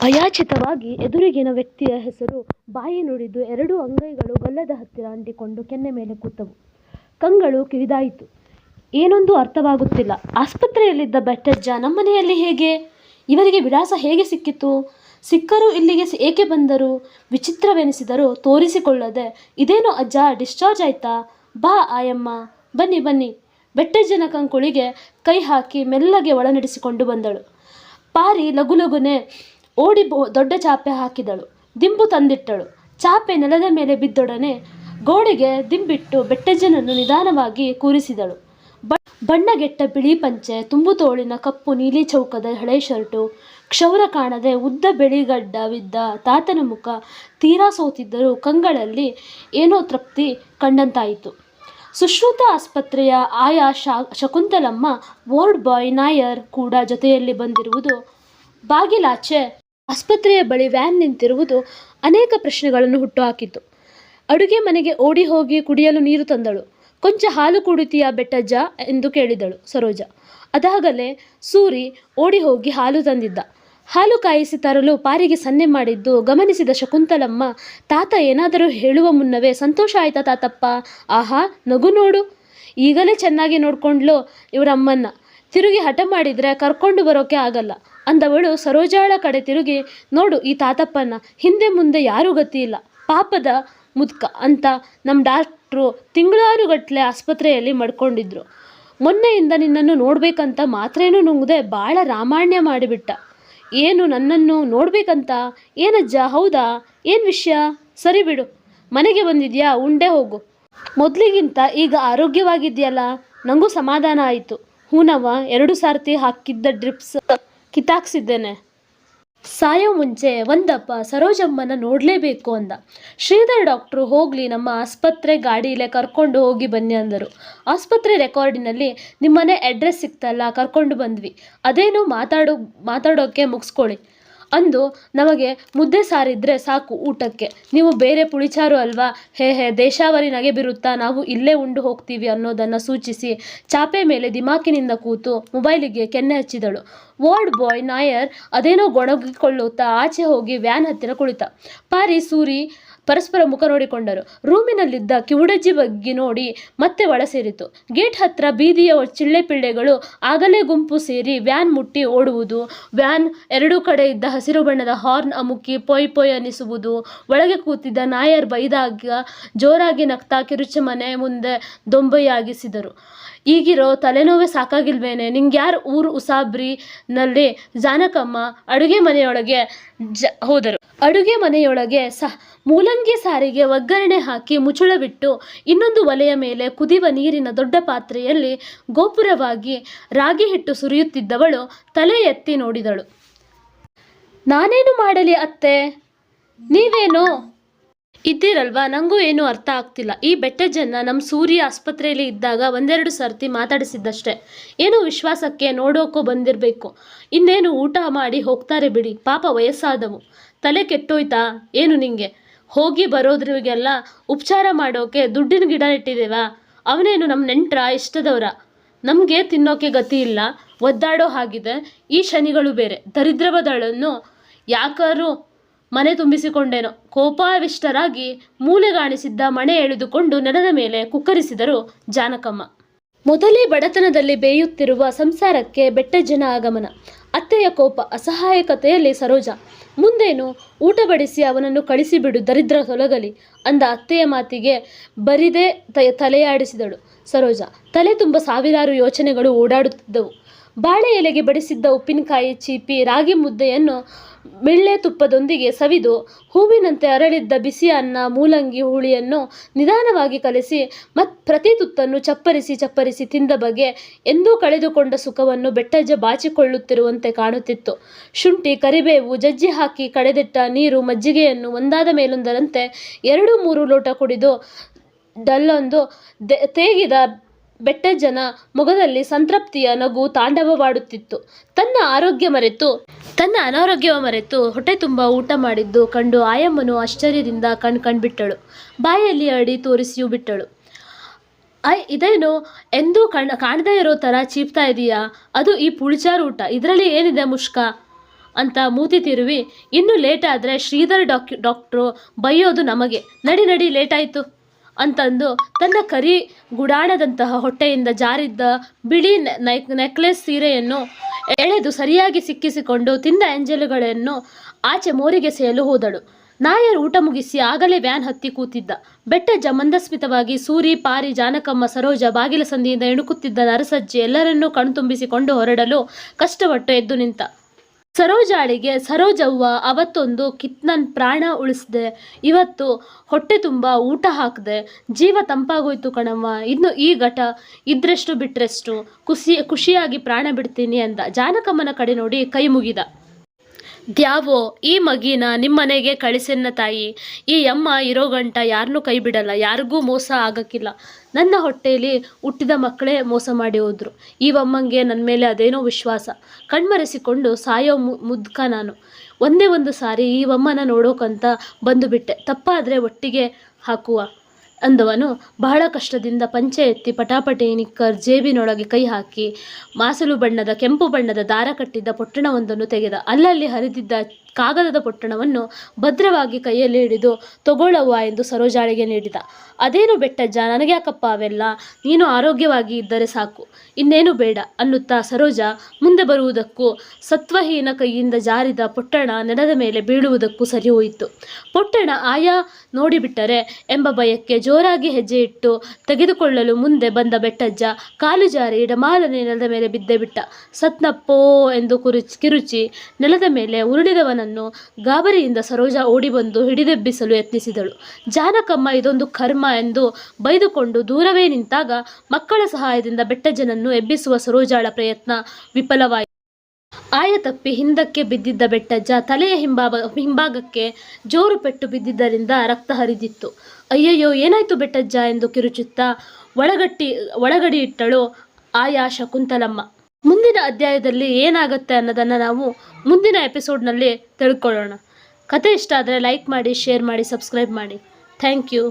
ಅಯಾಚಿತವಾಗಿ ಎದುರಿಗಿನ ವ್ಯಕ್ತಿಯ ಹೆಸರು ಬಾಯಿ ನುಡಿದು 2 ಅಂಗೈಗಳು ಗಲ್ಲದ ಹತ್ತಿರ ಅಂಟಿಕೊಂಡು ಕೆನ್ನೆ ಮೇಲೆ ಕೂತವು. ಕಂಗಳು ಕಿರಿದಾಯಿತು. ಏನೊಂದು ಅರ್ಥವಾಗುತ್ತಿಲ್ಲ. ಆಸ್ಪತ್ರೆಯಲ್ಲಿದ್ದ ಬೆಟ್ಟಜ್ಜ ನಮ್ಮನೆಯಲ್ಲಿ ಹೇಗೆ? ಇವರಿಗೆ ವಿಳಾಸ ಹೇಗೆ ಸಿಕ್ಕಿತು? ಸಿಕ್ಕರೂ ಇಲ್ಲಿಗೆ ಏಕೆ ಬಂದರು? ವಿಚಿತ್ರವೆನಿಸಿದರೂ ತೋರಿಸಿಕೊಳ್ಳದೆ, ಇದೇನು ಅಜ್ಜ, ಡಿಸ್ಚಾರ್ಜ್ ಆಯ್ತಾ? ಬಾ ಆಯಮ್ಮ, ಬನ್ನಿ ಬನ್ನಿ. ಬೆಟ್ಟಜ್ಜನ ಕಂಕುಳಿಗೆ ಕೈ ಹಾಕಿ ಮೆಲ್ಲಗೆ ಒಳನಡೆಸಿಕೊಂಡು ಬಂದಳು. ಪಾರಿ ಲಗುಲಗುನೆ ಓಡಿ ದೊಡ್ಡ ಚಾಪೆ ಹಾಕಿದಳು. ದಿಂಬು ತಂದಿಟ್ಟಳು. ಚಾಪೆ ನೆಲದ ಮೇಲೆ ಬಿದ್ದೊಡನೆ ಗೋಡೆಗೆ ದಿಂಬಿಟ್ಟು ಬೆಟ್ಟಜ್ಜನನ್ನು ನಿಧಾನವಾಗಿ ಕೂರಿಸಿದಳು. ಬಣ್ಣಗೆಟ್ಟ ಬಿಳಿ ಪಂಚೆ, ತುಂಬು ತೋಳಿನ ಕಪ್ಪು ನೀಲಿ ಚೌಕದ ಹಳೆ ಶರ್ಟು, ಕ್ಷೌರ ಕಾಣದೆ ಉದ್ದ ಬೆಳಿಗಡ್ಡವಿದ್ದ ತಾತನ ಮುಖ ತೀರಾ ಸೋತಿದ್ದರೂ ಕಂಗಳಲ್ಲಿ ಏನೋ ತೃಪ್ತಿ ಕಂಡಂತಾಯಿತು. ಸುಶ್ರುತ ಆಸ್ಪತ್ರೆಯ ಆಯಾ ಶಕುಂತಲಮ್ಮ, ವಾರ್ಡ್ ಬಾಯ್ ನಾಯರ್ ಕೂಡ ಜೊತೆಯಲ್ಲಿ ಬಂದಿರುವುದು, ಬಾಗಿಲಾಚೆ ಆಸ್ಪತ್ರೆಯ ಬಳಿ ವ್ಯಾನ್ ನಿಂತಿರುವುದು ಅನೇಕ ಪ್ರಶ್ನೆಗಳನ್ನು ಹುಟ್ಟುಹಾಕಿತು. ಅಡುಗೆ ಮನೆಗೆ ಓಡಿ ಹೋಗಿ ಕುಡಿಯಲು ನೀರು ತಂದಳು. ಕೊಂಚ ಹಾಲು ಕುಡಿತೀಯಾ ಬೆಟ್ಟಜ್ಜ ಎಂದು ಕೇಳಿದಳು ಸರೋಜ. ಅದಾಗಲೇ ಸೂರಿ ಓಡಿ ಹೋಗಿ ಹಾಲು ತಂದಿದ್ದ. ಹಾಲು ಕಾಯಿಸಿ ತರಲು ಪಾರಿಗೆ ಸನ್ನೆ ಮಾಡಿದ್ದು ಗಮನಿಸಿದ ಶಕುಂತಲಮ್ಮ, ತಾತ ಏನಾದರೂ ಹೇಳುವ ಮುನ್ನವೇ, ಸಂತೋಷ ಆಯ್ತಾ ತಾತಪ್ಪ? ಆಹಾ, ನಗು ನೋಡು. ಈಗಲೇ ಚೆನ್ನಾಗಿ ನೋಡ್ಕೊಂಡ್ಲು ಇವರಮ್ಮನ್ನ. ತಿರುಗಿ ಹಠ ಮಾಡಿದರೆ ಕರ್ಕೊಂಡು ಬರೋಕೆ ಆಗಲ್ಲ ಅಂದವಳು ಸರೋಜಾಳ ಕಡೆ ತಿರುಗಿ, ನೋಡು ಈ ತಾತಪ್ಪನ, ಹಿಂದೆ ಮುಂದೆ ಯಾರೂ ಗತಿ ಇಲ್ಲ, ಪಾಪದ ಮುದ್ಕ ಅಂತ ನಮ್ಮ ಡಾಕ್ಟ್ರು ತಿಂಗಳಾನುಗಟ್ಲೆ ಆಸ್ಪತ್ರೆಯಲ್ಲಿ ಮಡ್ಕೊಂಡಿದ್ರು. ಮೊನ್ನೆಯಿಂದ ನಿನ್ನನ್ನು ನೋಡ್ಬೇಕಂತ ಮಾತ್ರೇನೂ ನುಂಗದೆ ಭಾಳ ರಾಮಾಯಣ ಮಾಡಿಬಿಟ್ಟ. ಏನು ನನ್ನನ್ನು ನೋಡ್ಬೇಕಂತ? ಏನಜ್ಜ, ಹೌದಾ? ಏನು ವಿಷಯ? ಸರಿ ಬಿಡು, ಮನೆಗೆ ಬಂದಿದ್ಯಾ, ಉಂಡೆ ಹೋಗು. ಮೊದಲಿಗಿಂತ ಈಗ ಆರೋಗ್ಯವಾಗಿದೆಯಲ್ಲ? ನನಗೂ ಸಮಾಧಾನ ಆಯಿತು. ಹೂನವ, 2 ಸಾರ್ತಿ ಹಾಕಿದ್ದ ಡ್ರಿಪ್ಸ್ ಕಿತ್ತಾಕ್ಸಿದ್ದೇನೆ. ಸಾಯೋ ಮುಂಚೆ ಒಂದಪ್ಪ ಸರೋಜಮ್ಮನ ನೋಡಲೇಬೇಕು ಅಂದ. ಶ್ರೀಧರ್ ಡಾಕ್ಟ್ರು ಹೋಗಲಿ, ನಮ್ಮ ಆಸ್ಪತ್ರೆ ಗಾಡೀಲೆ ಕರ್ಕೊಂಡು ಹೋಗಿ ಬನ್ನಿ ಅಂದರು. ಆಸ್ಪತ್ರೆ ರೆಕಾರ್ಡಿನಲ್ಲಿ ನಿಮ್ಮನೆ ಅಡ್ರೆಸ್ ಸಿಕ್ತಲ್ಲ, ಕರ್ಕೊಂಡು ಬಂದ್ವಿ. ಅದೇನು ಮಾತಾಡೋಕ್ಕೆ ಮುಗಿಸ್ಕೊಳ್ಳಿ ಅಂದು ನಮಗೆ ಮುದ್ದೆ ಸಾರಿದ್ರೆ ಸಾಕು ಊಟಕ್ಕೆ. ನೀವು ಬೇರೆ ಪುಳಿಚಾರು ಅಲ್ವಾ? ಹೇ ದೇಶಾವರಿ ನಗೆ ಬಿರುತ್ತಾ, ನಾವು ಇಲ್ಲೇ ಉಂಡು ಹೋಗ್ತೀವಿ ಅನ್ನೋದನ್ನು ಸೂಚಿಸಿ ಚಾಪೆ ಮೇಲೆ ದಿಮಾಕಿನಿಂದ ಕೂತು ಮೊಬೈಲಿಗೆ ಕೆನ್ನೆ ಹಚ್ಚಿದಳು. ವಾರ್ಡ್ ಬಾಯ್ ನಾಯರ್ ಅದೇನೋ ಗೊಣಗಿಕೊಳ್ಳುತ್ತಾ ಆಚೆ ಹೋಗಿ ವ್ಯಾನ್ ಹತ್ತಿರ ಕುಳಿತ. ಪಾರಿ, ಸೂರಿ ಪರಸ್ಪರ ಮುಖ ನೋಡಿಕೊಂಡರು. ರೂಮಿನಲ್ಲಿದ್ದ ಕಿವುಡಜ್ಜಿ ಬಗ್ಗೆ ನೋಡಿ ಮತ್ತೆ ಒಳ ಸೇರಿತು. ಗೇಟ್ ಹತ್ರ ಬೀದಿಯ ಚಿಳ್ಳೆಪಿಳ್ಳೆಗಳು ಆಗಲೇ ಗುಂಪು ಸೇರಿ ವ್ಯಾನ್ ಮುಟ್ಟಿ ಓಡುವುದು, ವ್ಯಾನ್ 2 ಕಡೆ ಇದ್ದ ಹಸಿರು ಬಣ್ಣದ ಹಾರ್ನ್ ಅಮುಕಿ ಪೊಯ್ ಪೊಯ್ ಅನ್ನಿಸುವುದು, ಒಳಗೆ ಕೂತಿದ್ದ ನಾಯರ್ ಬೈದಾಗ ಜೋರಾಗಿ ನಗ್ತಾ ಕಿರುಚ ಮನೆ ಮುಂದೆ ದೊಂಬೆಯಾಗಿಸಿದರು. ಈಗಿರೋ ತಲೆನೋವೇ ಸಾಕಾಗಿಲ್ವೇನೆ? ನಿಂಗ್ಯಾರು ಊರು ಉಸಾಬ್ರಿ ನಲ್ಲಿ ಜಾನಕಮ್ಮ ಅಡುಗೆ ಮನೆಯೊಳಗೆ ಹೋದರು. ಅಡುಗೆ ಮನೆಯೊಳಗೆ ಮೂಲಂಗಿ ಸಾರಿಗೆ ಒಗ್ಗರಣೆ ಹಾಕಿ ಮುಚ್ಚಳ ಬಿಟ್ಟು ಇನ್ನೊಂದು ಒಲೆಯ ಮೇಲೆ ಕುದಿಯುವ ನೀರಿನ ದೊಡ್ಡ ಪಾತ್ರೆಯಲ್ಲಿ ಗೋಪುರವಾಗಿ ರಾಗಿ ಹಿಟ್ಟು ಸುರಿಯುತ್ತಿದ್ದವಳು ತಲೆ ಎತ್ತಿ ನೋಡಿದಳು. ನಾನೇನು ಮಾಡಲಿ ಅತ್ತೆ, ನೀವೇನೋ ಇದ್ದೀರಲ್ವಾ? ನನಗೂ ಏನೂ ಅರ್ಥ ಆಗ್ತಿಲ್ಲ. ಈ ಬೆಟ್ಟಜ್ಜನ್ನ ನಮ್ಮ ಸೂರ್ಯ ಆಸ್ಪತ್ರೆಯಲ್ಲಿ ಇದ್ದಾಗ 1-2 ಸರ್ತಿ ಮಾತಾಡಿಸಿದ್ದಷ್ಟೇ. ಏನೋ ವಿಶ್ವಾಸಕ್ಕೆ ನೋಡೋಕೋ ಬಂದಿರಬೇಕು. ಇನ್ನೇನು ಊಟ ಮಾಡಿ ಹೋಗ್ತಾರೆ ಬಿಡಿ, ಪಾಪ ವಯಸ್ಸಾದವು. ತಲೆ ಕೆಟ್ಟೋಯ್ತಾ ಏನು ನಿಂಗೆ? ಹೋಗಿ ಬರೋದ್ರಿಗೆಲ್ಲ ಉಪಚಾರ ಮಾಡೋಕೆ ದುಡ್ಡಿನ ಗಿಡ ಇಟ್ಟಿದ್ದೇವಾ? ಅವನೇನು ನಮ್ಮ ನೆಂಟ್ರ, ಇಷ್ಟದವರ? ನಮಗೆ ತಿನ್ನೋಕೆ ಗತಿ ಇಲ್ಲ, ಒದ್ದಾಡೋ ಹಾಗಿದೆ. ಈ ಶನಿಗಳು ಬೇರೆ ದರಿದ್ರವದಳನ್ನು ಯಾಕಾರು ಮನೆ ತುಂಬಿಸಿಕೊಂಡೇನೋ. ಕೋಪಾವಿಷ್ಟರಾಗಿ ಮೂಲೆಗಾಣಿಸಿದ್ದ ಮಣೆ ಎಳೆದುಕೊಂಡು ನೆಲದ ಮೇಲೆ ಕುಕ್ಕರಿಸಿದರು ಜಾನಕಮ್ಮ. ಮೊದಲೇ ಬಡತನದಲ್ಲಿ ಬೇಯುತ್ತಿರುವ ಸಂಸಾರಕ್ಕೆ ಬೆಟ್ಟಜ್ಜನ ಆಗಮನ. ಅತ್ತೆಯ ಕೋಪ, ಅಸಹಾಯಕತೆಯಲ್ಲಿ ಸರೋಜ. ಮುಂದೇನು? ಊಟ ಬಡಿಸಿ ಅವನನ್ನು ಕಳಿಸಿಬಿಡು, ದರಿದ್ರ ತೊಲಗಲಿ ಅಂದ ಅತ್ತೆಯ ಮಾತಿಗೆ ಬರಿದೇ ತಲೆಯಾಡಿಸಿದಳು ಸರೋಜ. ತಲೆ ತುಂಬ ಸಾವಿರಾರು ಯೋಚನೆಗಳು ಓಡಾಡುತ್ತಿದ್ದವು. ಬಾಳೆ ಎಲೆಗೆ ಬಡಿಸಿದ್ದ ಉಪ್ಪಿನಕಾಯಿ ಚೀಪಿ ರಾಗಿ ಮುದ್ದೆಯನ್ನು ಮಿಳ್ಳೆ ತುಪ್ಪದೊಂದಿಗೆ ಸವಿದು, ಹೂವಿನಂತೆ ಅರಳಿದ್ದ ಬಿಸಿ ಅನ್ನ, ಮೂಲಂಗಿ ಹುಳಿಯನ್ನು ನಿಧಾನವಾಗಿ ಕಲಿಸಿ ಪ್ರತಿ ತುತ್ತನ್ನು ಚಪ್ಪರಿಸಿ ತಿಂದ ಬಗೆ ಎಂದೂ ಕಳೆದುಕೊಂಡ ಸುಖವನ್ನು ಬೆಟ್ಟಜ್ಜ ಬಾಚಿಕೊಳ್ಳುತ್ತಿರುವಂತೆ ಕಾಣುತ್ತಿತ್ತು. ಶುಂಠಿ, ಕರಿಬೇವು ಜಜ್ಜಿ ಹಾಕಿ ಕಡೆದಿಟ್ಟ ನೀರು, ಮಜ್ಜಿಗೆಯನ್ನು ಒಂದಾದ ಮೇಲೊಂದರಂತೆ 2-3 ಲೋಟ ಕುಡಿದು ಡಲ್ಲೊಂದು ತೇಗಿದ ಬೆಟ್ಟಜ್ಜನ ಮೊಗದಲ್ಲಿ ಸಂತೃಪ್ತಿಯ ನಗು ತಾಂಡವವಾಡುತ್ತಿತ್ತು. ತನ್ನ ಅನಾರೋಗ್ಯವ ಮರೆತು ಹೊಟ್ಟೆ ತುಂಬ ಊಟ ಮಾಡಿದ್ದು ಕಂಡು ಆಯಮ್ಮನು ಆಶ್ಚರ್ಯದಿಂದ ಕಣ್ಬಿಟ್ಟಳು. ಬಾಯಲ್ಲಿ ಅಡಿ ತೋರಿಸಿಯೂ ಬಿಟ್ಟಳು. ಇದೇನು ಎಂದು ಕಾಣದೇ ಇರೋ ಥರ ಚೀಪ್ತಾ ಇದೆಯಾ? ಅದು ಈ ಪುಳಿಚಾರು ಊಟ, ಇದರಲ್ಲಿ ಏನಿದೆ ಮುಷ್ಕ ಅಂತ ಮೂತಿ ತಿರುವಿ, ಇನ್ನು ಲೇಟ್ ಆದರೆ ಶ್ರೀಧರ್ ಡಾಕ್ಟ್ರು ಬೈಯೋದು ನಮಗೆ, ನಡಿ ನಡಿ ಲೇಟಾಯಿತು ಅಂತಂದು ತನ್ನ ಕರಿ ಗುಡಾಣದಂತಹ ಹೊಟ್ಟೆಯಿಂದ ಜಾರಿದ್ದ ಬಿಳಿ ನೆಕ್ಲೆಸ್ ಸೀರೆಯನ್ನು ಎಳೆದು ಸರಿಯಾಗಿ ಸಿಕ್ಕಿಸಿಕೊಂಡು ತಿಂದ ಎಂಜಲುಗಳನ್ನು ಆಚೆ ಮೋರಿಗೆಸೆಯಲು ಹೋದಳು. ನಾಯರ್ ಊಟ ಮುಗಿಸಿ ಆಗಲೇ ವ್ಯಾನ್ ಹತ್ತಿ ಕೂತಿದ್ದ. ಬೆಟ್ಟಜ್ಜ ಮಂದಸ್ಮಿತವಾಗಿ ಸೂರಿ, ಪಾರಿ, ಜಾನಕಮ್ಮ, ಸರೋಜ ಬಾಗಿಲ ಸಂದಿಯಿಂದ ಇಣುಕುತ್ತಿದ್ದ ನರಸಜ್ಜಿ ಎಲ್ಲರನ್ನೂ ಕಣ್ತುಂಬಿಸಿಕೊಂಡು ಹೊರಡಲು ಕಷ್ಟಪಟ್ಟು ಎದ್ದು ನಿಂತ. ಸರೋಜವ್ವ ಅವತ್ತೊಂದು ಕಿತ್ನನ್ ಪ್ರಾಣ ಉಳಿಸ್ದೆ, ಇವತ್ತು ಹೊಟ್ಟೆ ತುಂಬ ಊಟ ಹಾಕ್ದೆ, ಜೀವ ತಂಪಾಗೋಯ್ತು ಕಣವ್ವ. ಇನ್ನು ಈ ಘಟ ಇದ್ರೆಷ್ಟು ಬಿಟ್ರೆಷ್ಟು, ಖುಷಿಯಾಗಿ ಪ್ರಾಣ ಬಿಡ್ತೀನಿ ಅಂದ. ಜಾನಕಮ್ಮನ ಕಡೆ ನೋಡಿ ಕೈ ಮುಗಿದ. ದ್ಯಾವೋ, ಈ ಮಗಿನ ನಿಮ್ಮನೆಗೆ ಕಳಿಸೆನ್ನ ತಾಯಿ. ಈ ಅಮ್ಮ ಇರೋ ಗಂಟ ಯಾರನ್ನೂ ಕೈ ಬಿಡಲ್ಲ, ಯಾರಿಗೂ ಮೋಸ ಆಗಕ್ಕಿಲ್ಲ. ನನ್ನ ಹೊಟ್ಟೆಯಲ್ಲಿ ಹುಟ್ಟಿದ ಮಕ್ಕಳೇ ಮೋಸ ಮಾಡಿ ಹೋದ್ರು. ಈ ಅಮ್ಮಂಗೆ ನನ್ನ ಮೇಲೆ ಅದೇನೋ ವಿಶ್ವಾಸ. ಕಣ್ಮರೆಸಿಕೊಂಡು ಸಾಯೋ ಮುದ್ಕ ನಾನು. ಒಂದೇ ಒಂದು ಸಾರಿ ಈ ಅಮ್ಮನ ನೋಡೋಕಂತ ಬಂದು ಬಿಟ್ಟೆ, ತಪ್ಪಾದರೆ ಒಟ್ಟಿಗೆ ಹಾಕುವ ಅಂದವನು ಬಹಳ ಕಷ್ಟದಿಂದ ಪಂಚೆ ಎತ್ತಿ ಪಟಾಪಟಿ ನಿಕ್ಕರ್ ಜೇಬಿನೊಳಗೆ ಕೈ ಹಾಕಿ ಮಾಸಲು ಬಣ್ಣದ ಕೆಂಪು ಬಣ್ಣದ ದಾರ ಕಟ್ಟಿದ್ದ ಪೊಟ್ಟಣವೊಂದನ್ನು ತೆಗೆದ. ಅಲ್ಲಲ್ಲಿ ಹರಿದಿದ್ದ ಕಾಗದದ ಪೊಟ್ಟಣವನ್ನು ಭದ್ರವಾಗಿ ಕೈಯಲ್ಲಿ ಹಿಡಿದು ತಗೊಳ್ಳವ್ವ ಎಂದು ಸರೋಜಾಳಿಗೆ ನೀಡಿದ. ಅದೇನು ಬೆಟ್ಟಜ್ಜ, ನನಗ್ಯಾಕಪ್ಪ ಅವೆಲ್ಲ, ನೀನು ಆರೋಗ್ಯವಾಗಿ ಇದ್ದರೆ ಸಾಕು, ಇನ್ನೇನು ಬೇಡ ಅನ್ನುತ್ತಾ ಸರೋಜ ಮುಂದೆ ಬರುವುದಕ್ಕೂ ಸತ್ವಹೀನ ಕೈಯಿಂದ ಜಾರಿದ ಪೊಟ್ಟಣ ನೆಲದ ಮೇಲೆ ಬೀಳುವುದಕ್ಕೂ ಸರಿ ಹೋಯಿತು. ಪೊಟ್ಟಣ ಆಯಾ ನೋಡಿಬಿಟ್ಟರೆ ಎಂಬ ಭಯಕ್ಕೆ ಜೋರಾಗಿ ಹೆಜ್ಜೆ ಇಟ್ಟು ತೆಗೆದುಕೊಳ್ಳಲು ಮುಂದೆ ಬಂದ ಬೆಟ್ಟಜ್ಜ ಕಾಲು ಜಾರಿ ಡಮಾಲನೆ ನೆಲದ ಮೇಲೆ ಬಿದ್ದೇ ಬಿಟ್ಟ. ಸತ್ನಪ್ಪೋ ಎಂದು ಕಿರುಚಿ ನೆಲದ ಮೇಲೆ ಉರುಳಿದವನನ್ನು ಗಾಬರಿಯಿಂದ ಸರೋಜ ಓಡಿಬಂದು ಹಿಡಿದೆಬ್ಬಿಸಲು ಯತ್ನಿಸಿದಳು. ಜಾನಕಮ್ಮ ಇದೊಂದು ಕರ್ಮ ಎಂದು ಬೈದುಕೊಂಡು ದೂರವೇ ನಿಂತಾಗ ಮಕ್ಕಳ ಸಹಾಯದಿಂದ ಬೆಟ್ಟಜ್ಜನನ್ನು ಎಬ್ಬಿಸುವ ಸರೋಜಾಳ ಪ್ರಯತ್ನ ವಿಫಲವಾಯಿತು. ಆಯ ತಪ್ಪಿ ಹಿಂದಕ್ಕೆ ಬಿದ್ದಿದ್ದ ಬೆಟ್ಟಜ್ಜ ತಲೆಯ ಹಿಂಭಾಗಕ್ಕೆ ಜೋರು ಪೆಟ್ಟು ಬಿದ್ದಿದ್ದರಿಂದ ರಕ್ತ ಹರಿದಿತ್ತು. ಅಯ್ಯಯ್ಯೋ, ಏನಾಯ್ತು ಬೆಟ್ಟಜ್ಜ ಎಂದು ಕಿರುಚುತ್ತಾ ಒಳಗಡಿ ಇಟ್ಟಳು ಆಯಾ ಶಕುಂತಲಮ್ಮ. ಮುಂದಿನ ಅಧ್ಯಾಯದಲ್ಲಿ ಏನಾಗುತ್ತೆ ಅನ್ನೋದನ್ನು ನಾವು ಮುಂದಿನ ಎಪಿಸೋಡ್ನಲ್ಲಿ ತಿಳ್ಕೊಳ್ಳೋಣ. ಕತೆ ಇಷ್ಟ ಆದರೆ ಲೈಕ್ ಮಾಡಿ, ಶೇರ್ ಮಾಡಿ, ಸಬ್ಸ್ಕ್ರೈಬ್ ಮಾಡಿ. Thank you.